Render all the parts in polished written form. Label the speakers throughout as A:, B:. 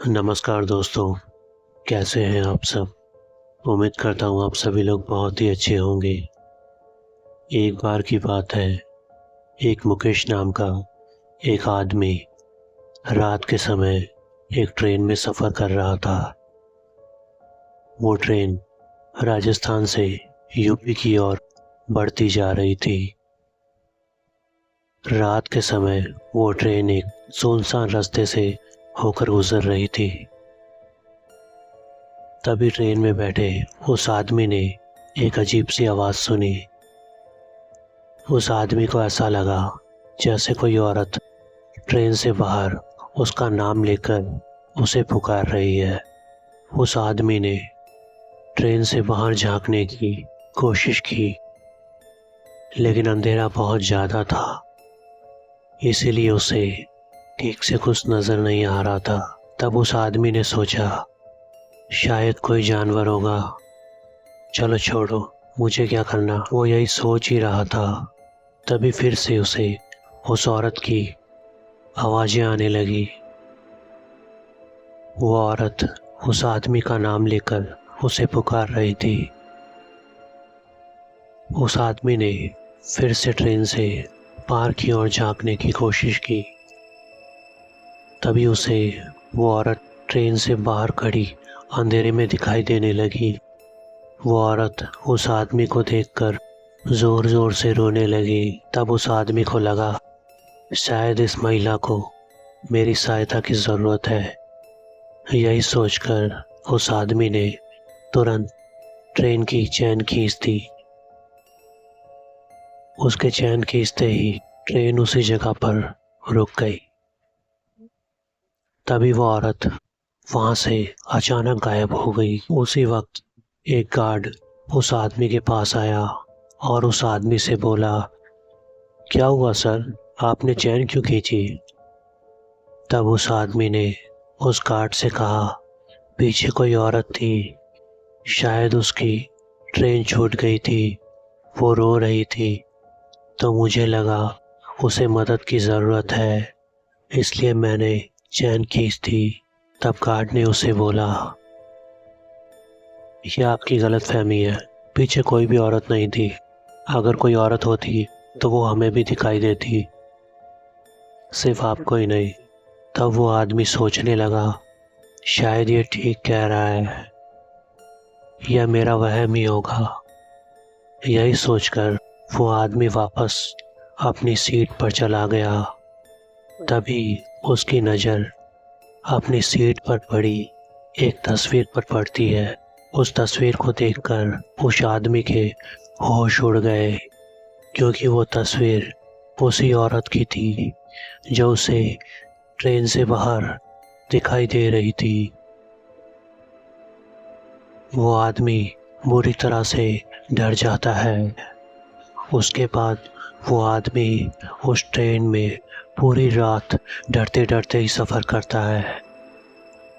A: नमस्कार दोस्तों, कैसे हैं आप सब। उम्मीद करता हूँ आप सभी लोग बहुत ही अच्छे होंगे। एक बार की बात है, एक मुकेश नाम का एक आदमी रात के समय एक ट्रेन में सफ़र कर रहा था। वो ट्रेन राजस्थान से यूपी की ओर बढ़ती जा रही थी। रात के समय वो ट्रेन एक सुनसान रास्ते से होकर गुजर रही थी। तभी ट्रेन में बैठे उस आदमी ने एक अजीब सी आवाज़ सुनी। उस आदमी को ऐसा लगा जैसे कोई औरत ट्रेन से बाहर उसका नाम लेकर उसे पुकार रही है। उस आदमी ने ट्रेन से बाहर झांकने की कोशिश की, लेकिन अंधेरा बहुत ज़्यादा था, इसीलिए उसे ठीक से कुछ नज़र नहीं आ रहा था। तब उस आदमी ने सोचा शायद कोई जानवर होगा, चलो छोड़ो, मुझे क्या करना। वो यही सोच ही रहा था। तभी फिर से उसे उस औरत की आवाज़ें आने लगी। वो औरत उस आदमी का नाम लेकर उसे पुकार रही थी। उस आदमी ने फिर से ट्रेन से बाहर की ओर झांकने की कोशिश की। तभी उसे वो औरत ट्रेन से बाहर खड़ी अंधेरे में दिखाई देने लगी। वो औरत उस आदमी को देखकर ज़ोर ज़ोर से रोने लगी। तब उस आदमी को लगा शायद इस महिला को मेरी सहायता की ज़रूरत है। यही सोचकर उस आदमी ने तुरंत ट्रेन की चैन खींच दी। उसके चैन खींचते ही ट्रेन उसी जगह पर रुक गई। तभी वो औरत वहाँ से अचानक गायब हो गई। उसी वक्त एक गार्ड उस आदमी के पास आया और उस आदमी से बोला, क्या हुआ सर, आपने चैन क्यों खींची। तब उस आदमी ने उस गार्ड से कहा, पीछे कोई औरत थी, शायद उसकी ट्रेन छूट गई थी, वो रो रही थी, तो मुझे लगा उसे मदद की ज़रूरत है, इसलिए मैंने चैन खींच दी। तब गार्ड ने उसे बोला, यह आपकी गलतफहमी है, पीछे कोई भी औरत नहीं थी। अगर कोई औरत होती तो वो हमें भी दिखाई देती, सिर्फ आपको ही नहीं। तब वो आदमी सोचने लगा शायद ये ठीक कह रहा है, यह मेरा वहम ही होगा। यही सोचकर वो आदमी वापस अपनी सीट पर चला गया। तभी उसकी नज़र अपनी सीट पर पड़ी एक तस्वीर पर पड़ती है। उस तस्वीर को देखकर उस आदमी के होश उड़ गए, क्योंकि वो तस्वीर उसी औरत की थी जो उसे ट्रेन से बाहर दिखाई दे रही थी। वो आदमी बुरी तरह से डर जाता है। उसके बाद वो आदमी उस ट्रेन में पूरी रात डरते डरते ही सफ़र करता है।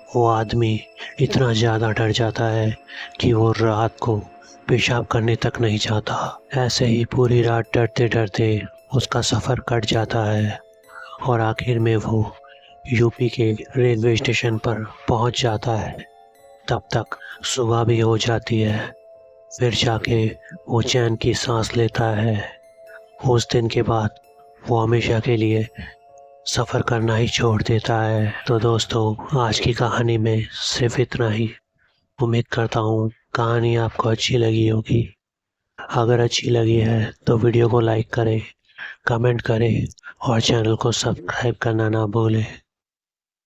A: वो आदमी इतना ज़्यादा डर जाता है कि वो रात को पेशाब करने तक नहीं जाता। ऐसे ही पूरी रात डरते डरते उसका सफ़र कट जाता है और आखिर में वो यूपी के रेलवे स्टेशन पर पहुंच जाता है। तब तक सुबह भी हो जाती है। फिर जाके वो चैन की सांस लेता है। उस दिन के बाद वो हमेशा के लिए सफ़र करना ही छोड़ देता है। तो दोस्तों, आज की कहानी में सिर्फ इतना ही। उम्मीद करता हूँ कहानी आपको अच्छी लगी होगी। अगर अच्छी लगी है तो वीडियो को लाइक करें, कमेंट करें और चैनल को सब्सक्राइब करना ना भूलें।